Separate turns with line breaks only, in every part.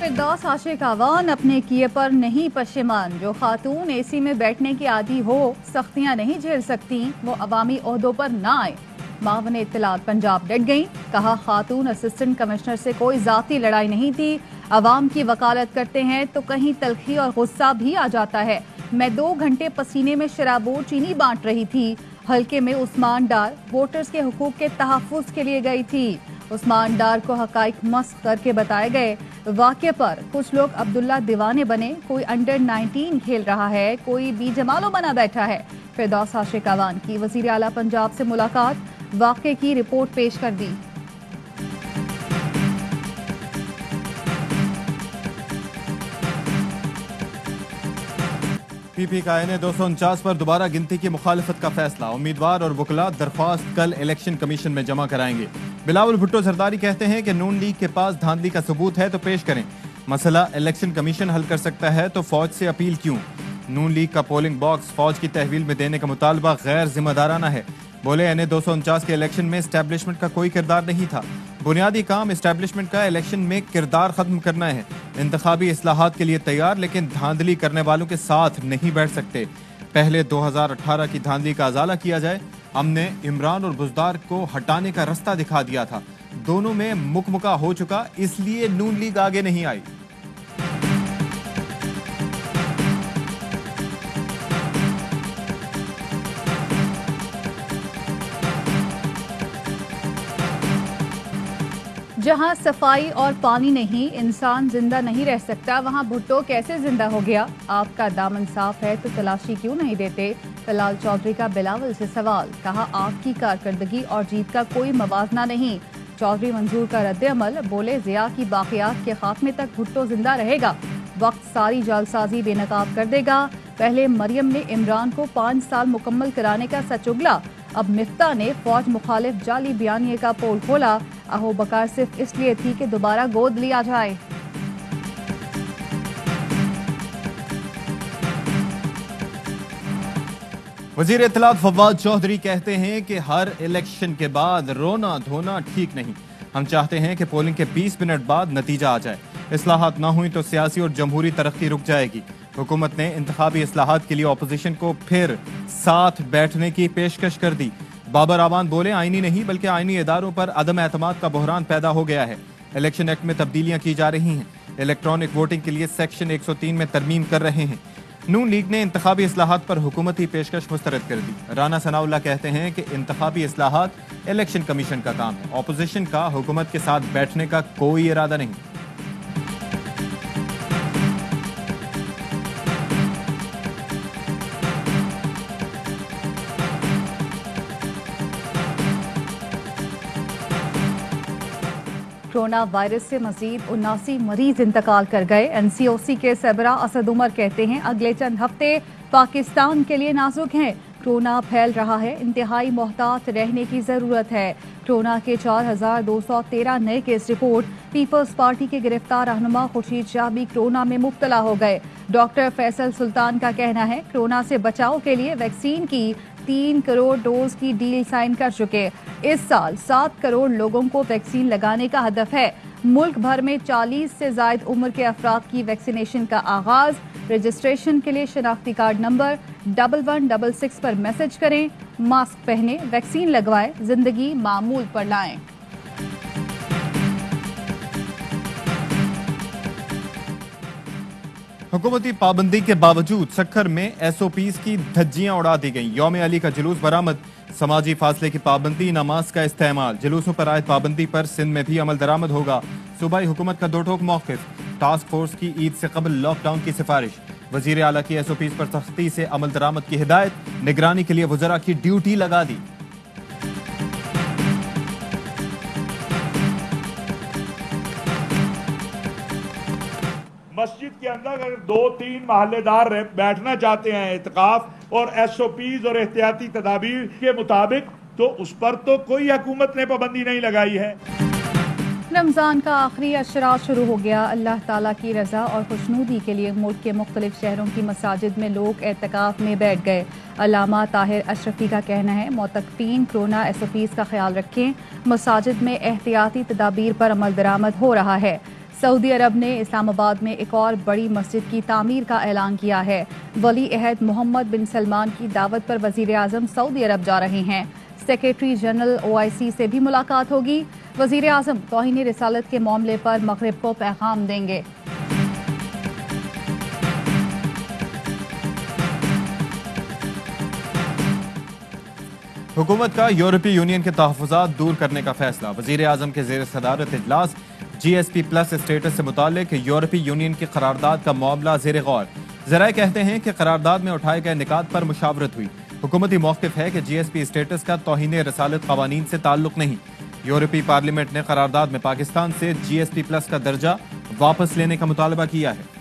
فردوس عاشق آوان اپنے کیے پر نہیں پشیمان. جو خاتون اے سی میں بیٹھنے کی عادی ہو سختیاں نہیں جھیل سکتی وہ عوامی عہدوں پر نہ آئے. معاون اطلاعات پنجاب ڈٹ گئیں. کہا خاتون اسسٹنٹ کمشنر سے کوئی ذاتی لڑائی نہیں تھی. عوام کی وکالت کرتے ہیں تو کہیں تلخی اور غصہ بھی آ جاتا ہے. میں 2 گھنٹے پسینے میں شراب و چینی بانٹ رہی تھی. حلقے میں عثمان ڈار ووٹرز کے حقوق کے تحفظ کے لیے گئی تھی. عثمان ڈار کو حقائق مسخ کر کے بتائے گئے. واقعے پر کچھ لوگ عبداللہ دیوانے بنے, کوئی انڈر 19 کھیل رہا ہے, کوئی بی جمالو بنا بیٹھا ہے. فردوس عاشق آوان کی وزیر اعلیٰ پنجاب سے ملاقات, واقعے کی رپورٹ پیش کر دی.
پی پی کا این 249 پر دوبارہ گنتی کی مخالفت کا فیصلہ. امیدوار اور وکلاء درخواست کل الیکشن کمیشن میں جمع کرائیں گے. بلاول بھٹو زرداری کہتے ہیں کہ نون لیگ کے پاس دھاندلی کا ثبوت ہے تو پیش کریں. مسئلہ الیکشن کمیشن حل کر سکتا ہے تو فوج سے اپیل کیوں. نون لیگ کا پولنگ باکس فوج کی تحویل میں دینے کا مطالبہ غیر ذمہ دارانہ ہے. بولے این 249 کے الیکشن میں اسٹیبلشمنٹ کا کوئی کردار نہیں تھا. بنیادی کام اسٹیبلشمنٹ کا الیکشن میں کردار ختم کرنا ہے. انتخابی اصلاحات کے لیے تیار لیکن دھاندلی کرنے والوں کے ساتھ نہیں بیٹھ سکتے. پہلے 2018 کی دھاندلی کا ازالہ کیا جائے. ہم نے عمران اور بزدار کو ہٹانے کا رستہ دکھا دیا تھا. دونوں میں مکمکا ہو چکا, اس لیے نون لیگ آگے نہیں آئی.
جہاں صفائی اور پانی نہیں, انسان زندہ نہیں رہ سکتا, وہاں بھٹو کیسے زندہ ہو گیا؟ آپ کا دامن صاف ہے تو تلاشی کیوں نہیں دیتے؟ طلال چودھری کا بلاول سے سوال. کہا آپ کی کارکردگی اور جیت کا کوئی موازنہ نہیں. چودھری منظور کا رد عمل. بولے ضیاء کی باقیات کے خاتمے تک بھٹو زندہ رہے گا. وقت ساری جعلسازی بے نقاب کر دے گا. پہلے مریم نے عمران کو 5 سال مکمل کرانے کا سچ اگلا. اب مفتاح نے فوج مخالف جعلی بیانیے کا پول کھولا. اہو بکار صرف اس لیے تھی کہ دوبارہ گود لیا جائے.
وزیر اطلاعات فواد چودھری کہتے ہیں کہ ہر الیکشن کے بعد رونا دھونا ٹھیک نہیں. ہم چاہتے ہیں کہ پولنگ کے 20 منٹ بعد نتیجہ آ جائے. اصلاحات نہ ہوئی تو سیاسی اور جمہوری ترقی رک جائے گی. حکومت نے انتخابی اصلاحات کے لیے اپوزیشن کو پھر ساتھ بیٹھنے کی پیشکش کر دی. بابر آوان بولے آئینی نہیں بلکہ آئینی اداروں پر عدم اعتماد کا بحران پیدا ہو گیا ہے. الیکشن ایکٹ میں تبدیلیاں کی جا رہی ہیں. الیکٹرانک ووٹنگ کے لیے سیکشن 103 میں ترمیم کر رہے ہیں. نون لیگ نے انتخابی اصلاحات پر حکومتی پیشکش مسترد کر دی. رانا ثناء اللہ کہتے ہیں کہ انتخابی اصلاحات الیکشن کمیشن کا کام ہے. اپوزیشن کا حکومت کے ساتھ بیٹھنے کا کوئی ارادہ نہیں.
کورونا وائرس سے مزید 79 مریض انتقال کر گئے. این سی او سی کے سربراہ اسد عمر کہتے ہیں اگلے چند ہفتے پاکستان کے لیے نازک ہیں. کورونا پھیل رہا ہے, انتہائی محتاط رہنے کی ضرورت ہے. کورونا کے 4213 نئے کیس رپورٹ. پیپلز پارٹی کے گرفتار رہنما خورشید شاہ بھی کورونا میں مبتلا ہو گئے. ڈاکٹر فیصل سلطان کا کہنا ہے کورونا سے بچاؤ کے لیے ویکسین کی 3 کروڑ ڈوز کی ڈیل سائن کر چکے. اس سال 7 کروڑ لوگوں کو ویکسین لگانے کا ہدف ہے. ملک بھر میں 40 سے زائد عمر کے افراد کی ویکسینیشن کا آغاز. رجسٹریشن کے لیے شناختی کارڈ نمبر 1166 پر میسج کریں. ماسک پہنیں, ویکسین لگوائیں, زندگی معمول پر لائیں.
حکومتی پابندی کے باوجود سکھر میں ایس او پیز کی دھجیاں اڑا دی گئیں. یوم علی کا جلوس برآمد. سماجی فاصلے کی پابندی, نماز کا استعمال. جلوسوں پر عائد پابندی پر سندھ میں بھی عمل درآمد ہوگا. صوبائی حکومت کا 2 ٹوک موقف. ٹاسک فورس کی عید سے قبل لاک ڈاؤن کی سفارش. وزیر اعلیٰ کی ایس او پیز پر سختی سے عمل درآمد کی ہدایت. نگرانی کے لیے وزراء کی ڈیوٹی لگا دی.
مسجد کے اندر اگر 2-3 محلے دار بیٹھنا چاہتے ہیں اعتکاف اور ایس او پیز اور احتیاطی تدابیر کے مطابق, تو اس پر تو کوئی حکومت نے پابندی نہیں لگائی ہے.
رمضان کا آخری اشرا شروع ہو گیا. اللہ تعالیٰ کی رضا اور خوشنودی کے لیے ملک کے مختلف شہروں کی مساجد میں لوگ اعتکاف میں بیٹھ گئے. علامہ طاہر اشرفی کا کہنا ہے معتکفین کورونا ایس او پیز کا خیال رکھیں. مساجد میں احتیاطی تدابیر پر عمل درآمد ہو رہا ہے. سعودی عرب نے اسلام آباد میں ایک اور بڑی مسجد کی تعمیر کا اعلان کیا ہے۔ ولی عہد محمد بن سلمان کی دعوت پر وزیر اعظم سعودی عرب جا رہے ہیں۔ سیکریٹری جنرل OIC سے بھی ملاقات ہوگی۔ وزیر اعظم توہین رسالت کے معاملے پر مغرب کو پیغام دیں گے۔
حکومت کا یورپی یونین کے تحفظات دور کرنے کا فیصلہ۔ وزیر اعظم کے زیر صدارت اجلاس GSP پلس اسٹیٹس سے متعلق یورپی یونین کی قرارداد کا معاملہ زیر غور۔ ذرائع کہتے ہیں کہ قرارداد میں اٹھائے گئے نکات پر مشاورت ہوئی۔ حکومتی موقف ہے کہ GSP اسٹیٹس کا توہین رسالت قوانین سے تعلق نہیں۔ یورپی پارلیمنٹ نے قرارداد میں پاکستان سے GSP پلس کا درجہ واپس لینے کا مطالبہ کیا ہے۔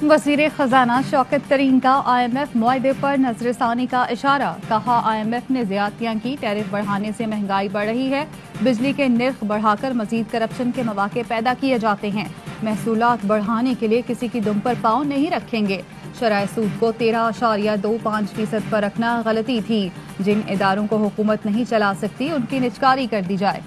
وزیر خزانہ شوکت ترین کا IMF معاہدے پر نظر ثانی کا اشارہ۔ کہا IMF نے زیادتیاں کی، ٹیرف بڑھانے سے مہنگائی بڑھ رہی ہے، بجلی کے نرخ بڑھا کر مزید کرپشن کے مواقع پیدا کیے جاتے ہیں، محصولات بڑھانے کے لیے کسی کی دم پر پاؤں نہیں رکھیں گے۔ شرح سود کو 13.25% پر رکھنا غلطی تھی، جن اداروں کو حکومت نہیں چلا سکتی ان کی نجکاری کر دی جائے۔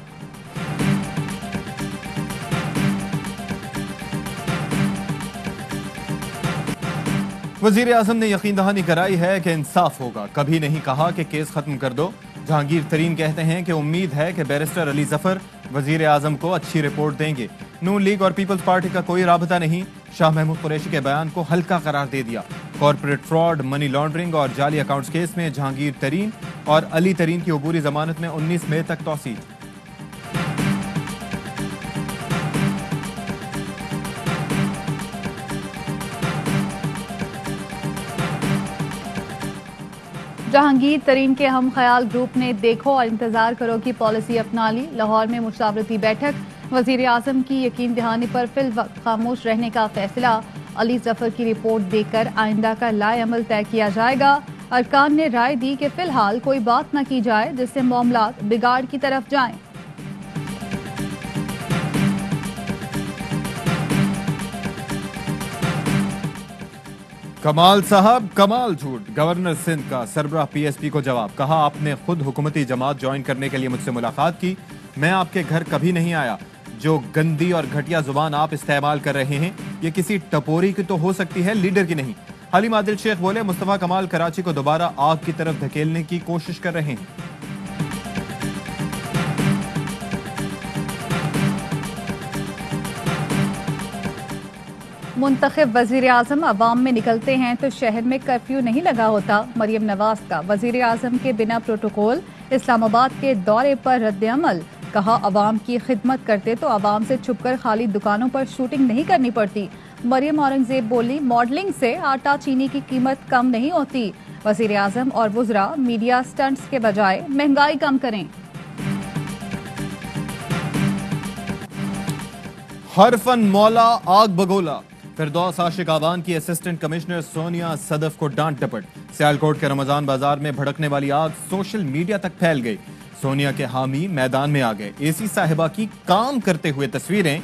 وزیر اعظم نے یقین دہانی کرائی ہے کہ انصاف ہوگا، کبھی نہیں کہا کہ کیس ختم کر دو۔ جہانگیر ترین کہتے ہیں کہ امید ہے کہ بیرسٹر علی ظفر وزیر اعظم کو اچھی رپورٹ دیں گے۔ نون لیگ اور پیپلز پارٹی کا کوئی رابطہ نہیں، شاہ محمود قریشی کے بیان کو ہلکا قرار دے دیا۔ کارپوریٹ فراڈ، منی لانڈرنگ اور جعلی اکاؤنٹس کیس میں جہانگیر ترین اور علی ترین کی عبوری ضمانت میں 19 مئی تک توسیع۔
جہانگیر ترین کے ہم خیال گروپ نے دیکھو اور انتظار کرو کی پالیسی اپنا لی۔ لاہور میں مشاورتی بیٹھک، وزیر اعظم کی یقین دہانی پر فی الوقت خاموش رہنے کا فیصلہ۔ علی ظفر کی رپورٹ دے کر آئندہ کا لائے عمل طے کیا جائے گا۔ ارکان نے رائے دی کہ فی الحال کوئی بات نہ کی جائے جس سے معاملات بگاڑ کی طرف جائیں۔
کمال صاحب کمال جھوٹ، گورنر سندھ کا سربراہ PSP کو جواب۔ کہا آپ نے خود حکومتی جماعت جوائن کرنے کے لیے مجھ سے ملاقات کی، میں آپ کے گھر کبھی نہیں آیا۔ جو گندی اور گھٹیا زبان آپ استعمال کر رہے ہیں یہ کسی ٹپوری کی تو ہو سکتی ہے، لیڈر کی نہیں۔ حلیم عادل شیخ بولے مصطفیٰ کمال کراچی کو دوبارہ آگ کی طرف دھکیلنے کی کوشش کر رہے ہیں۔
منتخب وزیر اعظم عوام میں نکلتے ہیں تو شہر میں کرفیو نہیں لگا ہوتا۔ مریم نواز کا وزیر اعظم کے بنا پروٹوکول اسلام آباد کے دورے پر رد عمل۔ کہا عوام کی خدمت کرتے تو عوام سے چھپ کر خالی دکانوں پر شوٹنگ نہیں کرنی پڑتی۔ مریم اورنگزیب بولی ماڈلنگ سے آٹا چینی کی قیمت کم نہیں ہوتی۔ وزیر اعظم اور وزراء میڈیا سٹنٹس کے بجائے مہنگائی کم کریں۔
ہر فن مولا آگ بگولا، فردوس عاشق آبان کی اسسٹنٹ کمشنر سونیا صدف کو ڈانٹ ڈپٹ۔ سیالکوٹ کے رمضان بازار میں بھڑکنے والی آگ سوشل میڈیا تک پھیل گئی۔ سونیا کے حامی میدان میں آ گئے، AC صاحبہ کی کام کرتے ہوئے تصویریں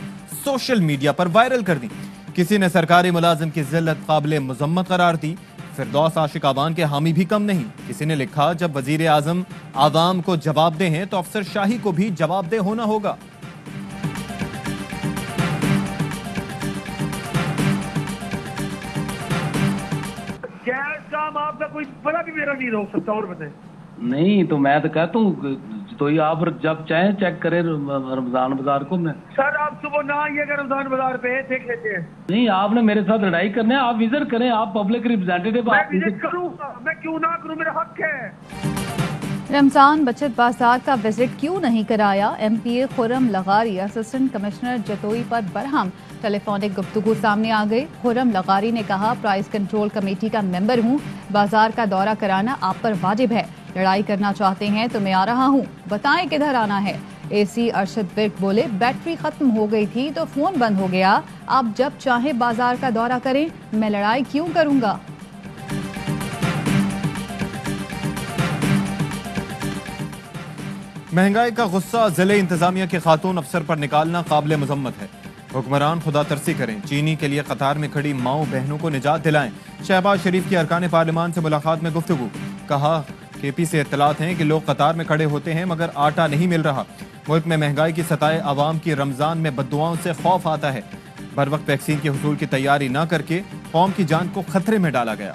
سوشل میڈیا پر وائرل کر دیں۔ کسی نے سرکاری ملازم کی ذلت قابل مذمت قرار دی۔ فردوس عاشق آبان کے حامی بھی کم نہیں، کسی نے لکھا جب وزیر اعظم عوام کو جواب دہ ہیں تو افسر شاہی کو بھی جواب دہ ہونا ہوگا۔
آپ کا کوئی بڑا بھی میرا نہیں روک سکتا، اور بتائیں۔
نہیں تو میں تو کہتا ہوں تو یہ آپ جب چاہیں چیک کریں رمضان بازار کو۔ میں
سر آپ صبح نہ آئیے گا رمضان بازار پہ، دیکھ لیتے ہیں۔
نہیں، آپ نے میرے ساتھ لڑائی کرنا ہے، آپ وزٹ کریں، آپ پبلک ریپرزینٹیٹو۔
میں وزٹ کروں گا، میں کیوں نہ کروں، میرا حق ہے۔
رمضان بچت بازار کا وزٹ کیوں نہیں کرایا؟ MPA خرم لغاری اسسٹنٹ کمشنر جتوئی پر برہم۔ ٹیلی فونک گفتگو سامنے آ گئی۔ خرم لغاری نے کہا پرائز کنٹرول کمیٹی کا ممبر ہوں، بازار کا دورہ کرانا آپ پر واجب ہے، لڑائی کرنا چاہتے ہیں تو میں آ رہا ہوں، بتائیں کدھر آنا ہے۔ AC ارشد برق بولے بیٹری ختم ہو گئی تھی تو فون بند ہو گیا، آپ جب چاہیں بازار کا دورہ کریں، میں لڑائی کیوں کروں گا۔
مہنگائی کا غصہ ضلع انتظامیہ کے خاتون افسر پر نکالنا قابل مذمت ہے۔ حکمران خدا ترسی کریں، چینی کے لیے قطار میں کھڑی ماؤں بہنوں کو نجات دلائیں۔ شہباز شریف کی ارکان پارلیمان سے ملاقات میں گفتگو، کہا KP سے اطلاعات ہیں کہ لوگ قطار میں کھڑے ہوتے ہیں مگر آٹا نہیں مل رہا۔ ملک میں مہنگائی کی ستائے عوام کی رمضان میں بددعاؤں سے خوف آتا ہے۔ بر وقت ویکسین کے حصول کی تیاری نہ کر کے قوم کی جان کو خطرے میں ڈالا گیا۔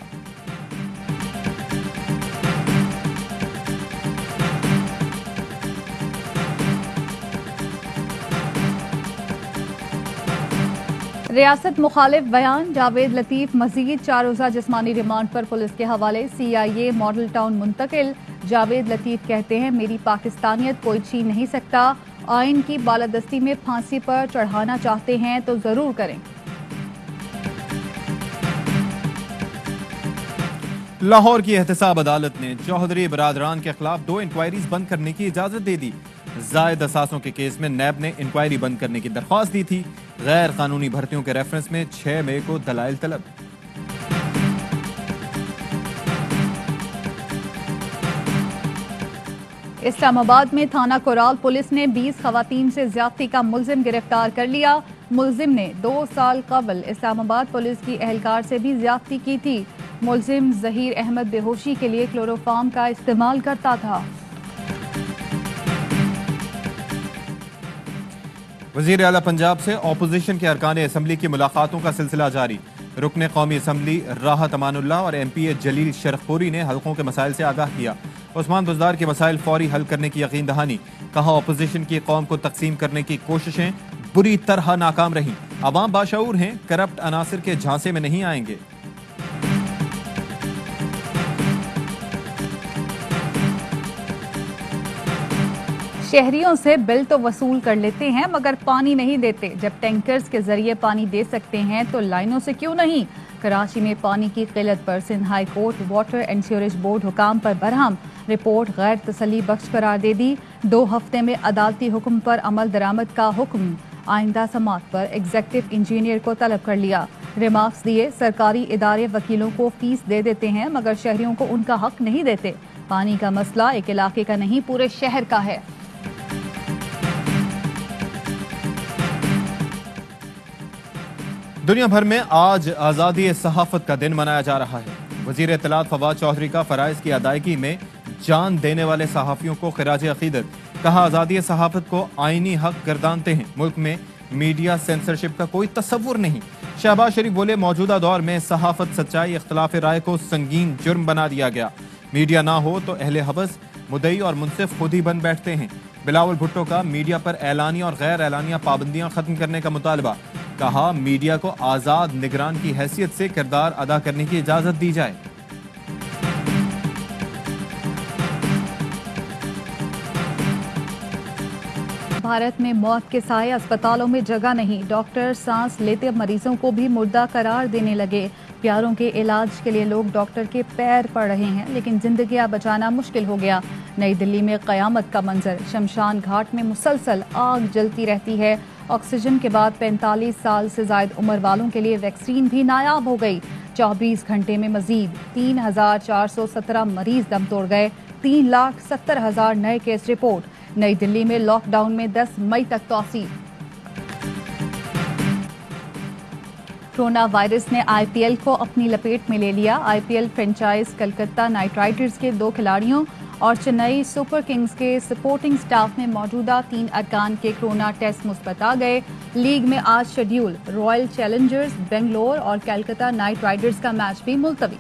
ریاست مخالف بیان، جاوید لطیف مزید 4 روزہ جسمانی ریمانڈ پر پولیس کے حوالے، CIA ماڈل ٹاؤن منتقل۔ جاوید لطیف کہتے ہیں میری پاکستانیت کوئی چھین نہیں سکتا، آئین کی بالادستی میں پھانسی پر چڑھانا چاہتے ہیں تو ضرور کریں۔
لاہور کی احتساب عدالت نے چوہدری برادران کے خلاف 2 انکوائریز بند کرنے کی اجازت دے دی۔ زائد اثاثوں کے کیس میں نیب نے انکوائری بند کرنے کی درخواست دی تھی۔ غیر قانونی بھرتیوں کے ریفرنس میں 6 مئی کو دلائل طلب۔
اسلام آباد میں تھانہ کورال پولیس نے 20 خواتین سے زیادتی کا ملزم گرفتار کر لیا۔ ملزم نے 2 سال قبل اسلام آباد پولیس کی اہلکار سے بھی زیادتی کی تھی۔ ملزم ظہیر احمد بے ہوشی کے لیے کلوروفارم کا استعمال کرتا تھا۔
وزیر اعلیٰ پنجاب سے اپوزیشن کے ارکان اسمبلی کی ملاقاتوں کا سلسلہ جاری۔ رکن قومی اسمبلی راحت امان اللہ اور MP جلیل شرخپوری نے حلقوں کے مسائل سے آگاہ کیا۔ عثمان بزدار کے مسائل فوری حل کرنے کی یقین دہانی، کہا اپوزیشن کی قوم کو تقسیم کرنے کی کوششیں بری طرح ناکام رہیں، عوام باشعور ہیں، کرپٹ عناصر کے جھانسے میں نہیں آئیں گے۔
شہریوں سے بل تو وصول کر لیتے ہیں مگر پانی نہیں دیتے، جب ٹینکرز کے ذریعے پانی دے سکتے ہیں تو لائنوں سے کیوں نہیں؟ کراچی میں پانی کی قلت پر Sindh high court water and sewerage board حکام پر برہم، رپورٹ غیر تسلی بخش قرار دے دی۔ 2 ہفتے میں عدالتی حکم پر عمل درآمد کا حکم، آئندہ سماعت پر ایگزیکٹو انجینئر کو طلب کر لیا۔ ریمارکس دیے، سرکاری ادارے وکیلوں کو فیس دے دیتے ہیں مگر شہریوں کو ان کا حق نہیں دیتے۔ پانی کا مسئلہ ایک علاقے کا نہیں پورے شہر کا ہے۔
دنیا بھر میں آج آزادی صحافت کا دن منایا جا رہا ہے۔ وزیر اطلاعات فواد چودھری کا فرائض کی ادائیگی میں جان دینے والے صحافیوں کو خراج عقیدت، کہا آزادی صحافت کو آئینی حق گردانتے ہیں، ملک میں میڈیا سینسرشپ کا کوئی تصور نہیں۔ شہباز شریف بولے موجودہ دور میں صحافت، سچائی، اختلاف رائے کو سنگین جرم بنا دیا گیا، میڈیا نہ ہو تو اہل حبس، مدعی اور منصف خود ہی بن بیٹھتے ہیں۔ بلاول بھٹو کا میڈیا پر اعلانیہ اور غیر اعلانیہ پابندیاں ختم کرنے کا مطالبہ، کہا میڈیا کو آزاد نگران کی حیثیت سے کردار ادا کرنے کی اجازت دی جائے۔
بھارت میں موت کے سائے، اسپتالوں میں جگہ نہیں، ڈاکٹر سانس لیتے مریضوں کو بھی مردہ قرار دینے لگے۔ پیاروں کے علاج کے لیے لوگ ڈاکٹر کے پیر پڑ رہے ہیں لیکن زندگیاں بچانا مشکل ہو گیا۔ نئی دلی میں قیامت کا منظر، شمشان گھاٹ میں مسلسل آگ جلتی رہتی ہے۔ آکسیجن کے بعد 45 سال سے زائد عمر والوں کے لیے ویکسین بھی نایاب ہو گئی۔ 24 گھنٹے میں مزید 3417 مریض دم توڑ گئے، 3,70,000 نئے کیس رپورٹ۔ نئی دلی میں لاک ڈاؤن میں 10 مئی تک توسیع۔ کورونا وائرس نے IPL کو اپنی لپیٹ میں لے لیا۔ IPL franchise Kolkata Knight Riders کے 2 کھلاڑیوں اور چنئی سپر کنگز کے سپورٹنگ سٹاف میں موجودہ 3 ارکان کے کورونا ٹیسٹ مثبت آ گئے۔ لیگ میں آج شیڈیول رائل چیلنجرز بنگلور اور کلکتہ نائٹ رائڈرز کا میچ بھی ملتوی۔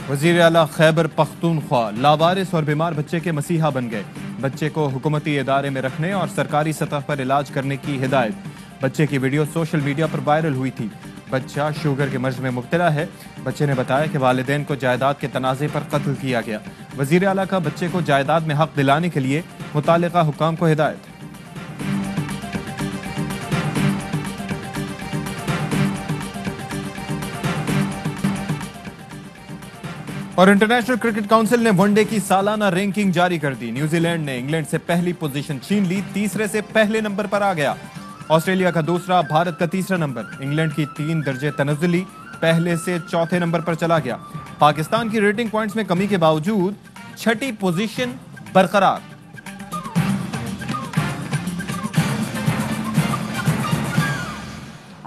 وزیر اعلیٰ خیبر پختونخوا لاوارث اور بیمار بچے کے مسیحا بن گئے، بچے کو حکومتی ادارے میں رکھنے اور سرکاری سطح پر علاج کرنے کی ہدایت۔ بچے کی ویڈیو سوشل میڈیا پر وائرل ہوئی تھی۔ بچہ شوگر کے مرض میں مبتلا ہے۔ بچے نے بتایا کہ والدین کو جائیداد کے تنازع پر قتل کیا گیا۔ وزیر اعلیٰ کا بچے کو جائیداد میں حق دلانے کے لیے متعلقہ حکام کو ہدایت۔ اور انٹرنیشنل کرکٹ کونسل نے ون ڈے کی سالانہ رینکنگ جاری کر دی۔ نیوزی لینڈ نے انگلینڈ سے پہلی پوزیشن چھین لی، تیسرے سے پہلے نمبر پر آ گیا۔ آسٹریلیا کا دوسرا، بھارت کا تیسرا نمبر، انگلینڈ کی 3 درجے تنزلی، پہلے سے چوتھے نمبر پر چلا گیا۔ پاکستان کی ریٹنگ پوائنٹس میں کمی کے باوجود چھٹی پوزیشن برقرار۔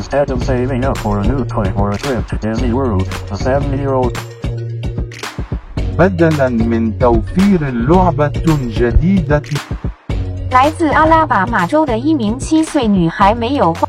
Instead of saving up for a new toy or a trip to Disney World, a 7-year-old
بدلاً من توفير لعبة جديدة
来自阿拉巴马州的一名7岁女孩没有花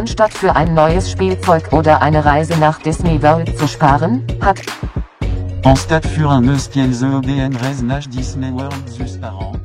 Anstatt für ein neues Spielzeug oder eine Reise nach Disney World zu sparen, hat
Anstatt für un espiel de reise nach Disney World zu sparen